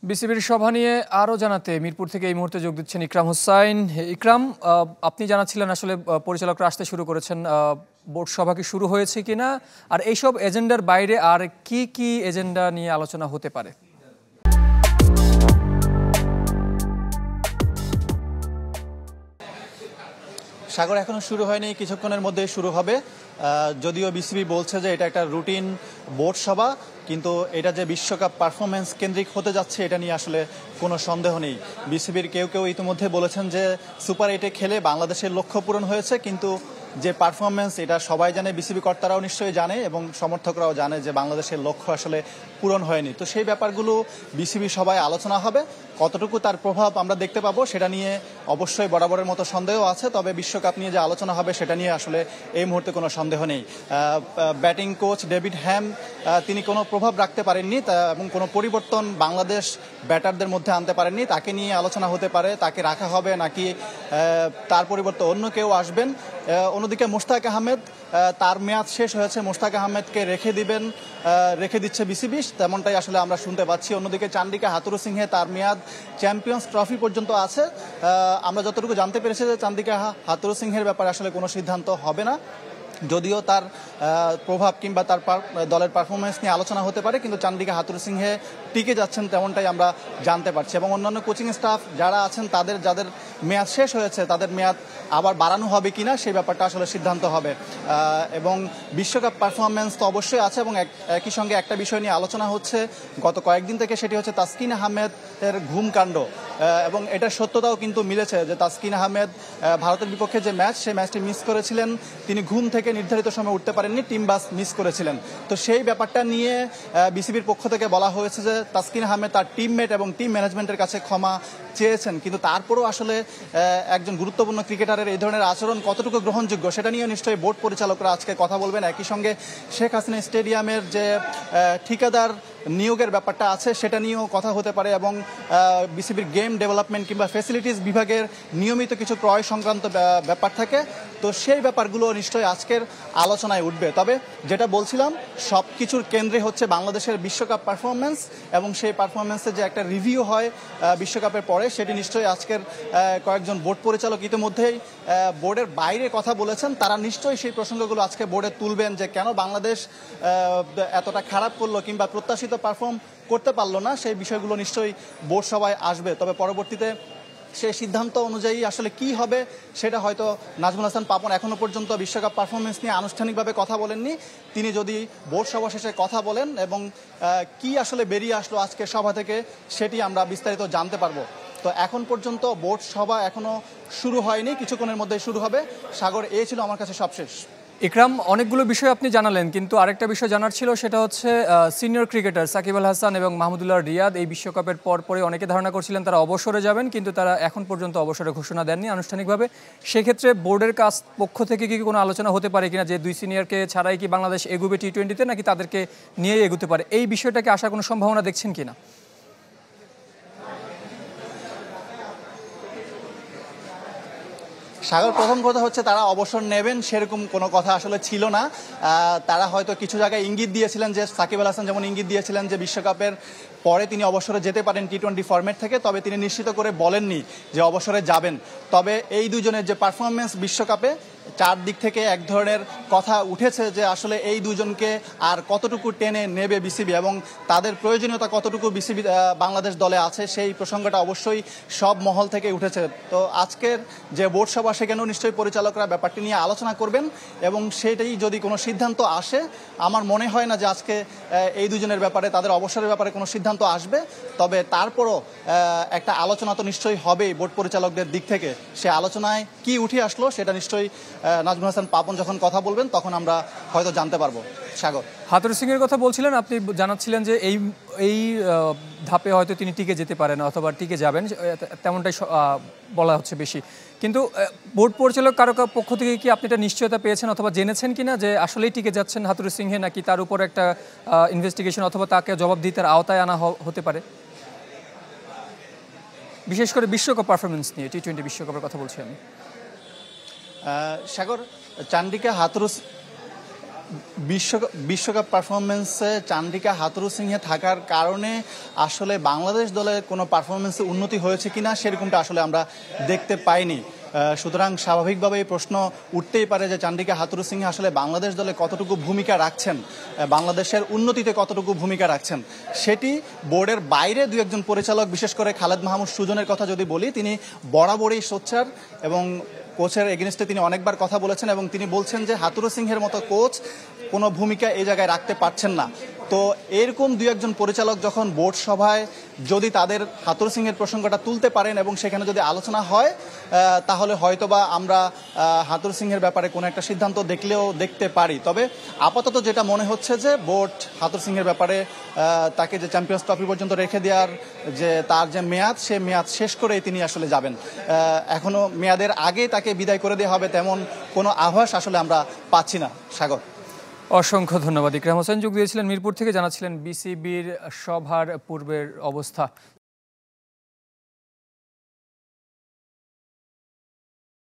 বিসিবির সভা নিয়ে আরও জানাতে মিরপুর থেকে এই মুহূর্তে যোগ দিচ্ছেন ইকরাম হোসাইন। ইকরাম, আপনি জানাচ্ছিলেন আসলে পরিচালকরা আসতে শুরু করেছেন, বোর্ড সভা কি শুরু হয়েছে কিনা, আর এইসব এজেন্ডার বাইরে আর কি কি এজেন্ডা নিয়ে আলোচনা হতে পারে? সাগর এখনো শুরু হয়নি, কিছুক্ষণের মধ্যে শুরু হবে। যদিও বিসিবি বলছে যে এটা একটা রুটিন বোর্ড সভা, কিন্তু এটা যে বিশ্বকাপ পারফরমেন্স কেন্দ্রিক হতে যাচ্ছে এটা নিয়ে আসলে কোনো সন্দেহ নেই। বিসিবির কেউ কেউ ইতিমধ্যে বলেছেন যে সুপার 8-এ খেলে বাংলাদেশের লক্ষ্য পূরণ হয়েছে, কিন্তু যে পারফরমেন্স এটা সবাই জানে, বিসিবি কর্তারাও নিশ্চয়ই জানে এবং সমর্থকরাও জানে যে বাংলাদেশের লক্ষ্য আসলে পূরণ হয়নি। তো সেই ব্যাপারগুলো বিসিবি সবাই আলোচনা হবে, কতটুকু তার প্রভাব আমরা দেখতে পাবো সেটা নিয়ে অবশ্যই বরাবরের মতো সন্দেহ আছে। তবে বিশ্বকাপ নিয়ে যে আলোচনা হবে সেটা নিয়ে আসলে এই মুহূর্তে কোনো সন্দেহ নেই। ব্যাটিং কোচ ডেভিড হ্যাম তিনি কোনো প্রভাব রাখতে পারেননি এবং কোনো পরিবর্তন বাংলাদেশ ব্যাটারদের মধ্যে আনতে পারেননি। তাকে নিয়ে আলোচনা হতে পারে, তাকে রাখা হবে নাকি তার পরিবর্তে অন্য কেউ আসবেন। অন্যদিকে মোশতাক আহমেদ, তার মেয়াদ শেষ হয়েছে, মোশতাক আহমেদকে রেখে দিচ্ছে বিসিবি, তেমনটাই আসলে আমরা শুনতে পাচ্ছি। অন্যদিকে চান্ডিকা হাথুরুসিংহে, তার মেয়াদ চ্যাম্পিয়ন্স ট্রফি পর্যন্ত আছে। আমরা যতটুকু জানতে পেরেছি যে চান্ডিকা হাথুরুসিংহের ব্যাপারে আসলে কোনো সিদ্ধান্ত হবে না, যদিও তার প্রভাব কিংবা তার দলের পারফরমেন্স নিয়ে আলোচনা হতে পারে, কিন্তু চান্ডিকা হাথুরুসিংহে টিকে যাচ্ছেন তেমনটাই আমরা জানতে পারছি। এবং অন্যান্য কোচিং স্টাফ যারা আছেন যাদের মেয়াদ শেষ হয়েছে তাদের মেয়াদ আবার বাড়ানো হবে কিনা সেই ব্যাপারটা আসলে সিদ্ধান্ত হবে। এবং বিশ্বকাপ পারফরমেন্স তো অবশ্যই আছে, এবং একই সঙ্গে একটা বিষয় নিয়ে আলোচনা হচ্ছে গত কয়েকদিন থেকে, সেটি হচ্ছে তাসকিন আহমেদের ঘুমকাণ্ড। এবং এটার সত্যতাও কিন্তু মিলেছে যে তাসকিন আহমেদ ভারতের বিপক্ষে যে সেই ম্যাচটি মিস করেছিলেন, তিনি ঘুম থেকে নির্ধারিত সময় উঠতে পারেননি, টিম বাস মিস করেছিলেন। তো সেই ব্যাপারটা নিয়ে বিসিবির পক্ষ থেকে বলা হয়েছে যে তাসকিন আহমেদ তার টিমমেট এবং টিম ম্যানেজমেন্টের কাছে ক্ষমা চেয়েছেন, কিন্তু তারপরও আসলে একজন গুরুত্বপূর্ণ ক্রিকেটারের এই ধরনের আচরণ কতটুকু গ্রহণযোগ্য সেটা নিয়ে নিশ্চয়ই বোর্ড পরিচালকরা আজকে কথা বলবেন। একই সঙ্গে শেখ হাসিনা স্টেডিয়ামের যে ঠিকাদার নিয়োগের ব্যাপারটা আছে সেটা নিয়েও কথা হতে পারে, এবং বিসিবির গেম ডেভেলপমেন্ট কিংবা ফ্যাসিলিটিস বিভাগের নিয়মিত কিছু ক্রয় সংক্রান্ত ব্যাপার থাকে, তো সেই ব্যাপারগুলো নিশ্চয়ই আজকের আলোচনায় উঠবে। তবে যেটা বলছিলাম, সব কিছুর কেন্দ্রে হচ্ছে বাংলাদেশের বিশ্বকাপ পারফরমেন্স, এবং সেই পারফরমেন্সের যে একটা রিভিউ হয় বিশ্বকাপের পরে, সেটি নিশ্চয়ই আজকের কয়েকজন বোর্ড পরিচালক ইতিমধ্যেই বোর্ডের বাইরে কথা বলেছেন, তারা নিশ্চয়ই সেই প্রসঙ্গগুলো আজকে বোর্ডে তুলবেন যে কেন বাংলাদেশ এতটা খারাপ করলো কিংবা প্রত্যাশিত পারফর্ম করতে পারলো না, সেই বিষয়গুলো নিশ্চয়ই বোর্ড সভায় আসবে। তবে পরবর্তীতে সেই সিদ্ধান্ত অনুযায়ী আসলে কি হবে সেটা হয়তো নাজমুল হাসান পাপন এখনো পর্যন্ত বিশ্বকাপ পারফরমেন্স নিয়ে আনুষ্ঠানিকভাবে কথা বলেননি। তিনি যদি বোর্ড সভা শেষে কথা বলেন এবং কি আসলে বেরিয়ে আসলো আজকের সভা থেকে সেটি আমরা বিস্তারিত জানতে পারবো। তো এখন পর্যন্ত বোর্ড সভা এখনো শুরু হয়নি, কিছুক্ষণের মধ্যে শুরু হবে। সাগর, এই ছিল আমার কাছে সবশেষ। ইকরাম, অনেকগুলো বিষয় আপনি জানালেন, কিন্তু আরেকটা বিষয় জানার ছিল, সেটা হচ্ছে সিনিয়র ক্রিকেটার সাকিব আল হাসান এবং মাহমুদুল্লাহ রিয়াদ এই বিশ্বকাপের পরে অনেকে ধারণা করছিলেন তারা অবসরে যাবেন, কিন্তু তারা এখন পর্যন্ত অবসরে ঘোষণা দেননি আনুষ্ঠানিকভাবে। সেক্ষেত্রে বোর্ডের পক্ষ থেকে কি কোনো আলোচনা হতে পারে কিনা যে দুই সিনিয়রকে ছাড়াই কি বাংলাদেশ এগুবে টি-20-তে, নাকি তাদেরকে নিয়েই এগুতে পারে? এই বিষয়টাকে আসার কোনো সম্ভাবনা দেখছেন কিনা? সাগর, প্রথম কথা হচ্ছে তারা অবসর নেবেন সেরকম কোনো কথা আসলে ছিল না। তারা হয়তো কিছু জায়গায় ইঙ্গিত দিয়েছিলেন, যে সাকিব আল হাসান যেমন ইঙ্গিত দিয়েছিলেন যে বিশ্বকাপের পরে তিনি অবসরে যেতে পারেন টি-20 ফরম্যাট থেকে, তবে তিনি নিশ্চিত করে বলেননি যে অবসরে যাবেন। তবে এই দুজনের যে পারফরমেন্স বিশ্বকাপে, চারদিক থেকে এক ধরনের কথা উঠেছে যে আসলে এই দুজনকে আর কতটুকু টেনে নেবে বিসিবি এবং তাদের প্রয়োজনীয়তা কতটুকু বিসিবি বাংলাদেশ দলে আছে, সেই প্রসঙ্গটা অবশ্যই সব মহল থেকে উঠেছে। তো আজকের যে বোর্ড সভা, সেখানেও নিশ্চয়ই পরিচালকরা ব্যাপারটি নিয়ে আলোচনা করবেন, এবং সেটাই যদি কোনো সিদ্ধান্ত আসে, আমার মনে হয় না যে আজকে এই দুজনের ব্যাপারে, তাদের অবসরের ব্যাপারে কোনো সিদ্ধান্ত আসবে। তবে তারপরও একটা আলোচনা তো নিশ্চয়ই হবেই বোর্ড পরিচালকদের দিক থেকে। সে আলোচনায় কি উঠে আসলো সেটা নিশ্চয়ই নাজমুল হাসান পাপন যখন কথা বলবেন তখন আমরা হয়তো জানতে পারবো। সাগর, হাথুরুসিংহের কথা বলছিলেন, আপনি জানাচ্ছিলেন যে এই ধাপে হয়তো তিনি টিকে যেতে পারেন অথবা টিকে যাবেন, তেমনটাই বলা হচ্ছে বেশি। কিন্তু বোর্ড পরিচালক কারো পক্ষ থেকে কি আপনি এটা নিশ্চয়তা পেয়েছেন অথবা জেনেছেন কিনা যে আসলেই টিকে যাচ্ছেন হাথুরুসিংহে, নাকি তার উপর একটা ইনভেস্টিগেশন অথবা তাকে জবাবদিহিতার আওতায় আনা হতে পারে? বিশেষ করে বিশ্বকাপ পারফরমেন্স নিয়ে, টি-20 বিশ্বকাপের কথা বলছি আমি। সাগর, চান্ডিকা বিশ্বকাপ পারফরমেন্সে চান্দ্রিকা হাথুরুসিংহে থাকার কারণে আসলে বাংলাদেশ দলের কোনো পারফরমেন্সে উন্নতি হয়েছে কিনা সেরকমটা আসলে আমরা দেখতে পাইনি। সুতরাং স্বাভাবিকভাবেই প্রশ্ন উঠতেই পারে যে চান্দ্রিকা হাথুরুসিংহে আসলে বাংলাদেশ দলে কতটুকু ভূমিকা রাখছেন, বাংলাদেশের উন্নতিতে কতটুকু ভূমিকা রাখছেন। সেটি বোর্ডের বাইরে দু একজন পরিচালক, বিশেষ করে খালেদ মাহমুদ সুজনের কথা যদি বলি, তিনি বরাবরই সোচ্চার এবং কোচের এগেনস্টে তিনি অনেকবার কথা বলেছেন এবং তিনি বলছেন যে হাথুরুসিংহের মতো কোচ কোনো ভূমিকা এই জায়গায় রাখতে পারছেন না। তো এরকম দু একজন পরিচালক যখন বোর্ড সভায় যদি তাদের হাথুরুসিংহের প্রসঙ্গটা তুলতে পারেন এবং সেখানে যদি আলোচনা হয়, তাহলে হয়তোবা আমরা হাথুরুসিংহের ব্যাপারে কোনো একটা সিদ্ধান্ত দেখতে পারি। তবে আপাতত যেটা মনে হচ্ছে যে বোর্ড হাথুরুসিংহের ব্যাপারে তাকে যে চ্যাম্পিয়ন্স ট্রফি পর্যন্ত রেখে দেওয়ার যে তার যে মেয়াদ, সে মেয়াদ শেষ করেই তিনি আসলে যাবেন। এখনো মেয়াদের আগে তাকে বিদায় করে দেওয়া হবে তেমন কোনো আভাস আসলে আমরা পাচ্ছি না। সাগর, অসংখ্য ধন্যবাদ। ইকরাম হোসেন যোগ দিয়েছিলেন মিরপুর থেকে, জানাচ্ছিলেন বিসিবির সভার পূর্বের অবস্থা।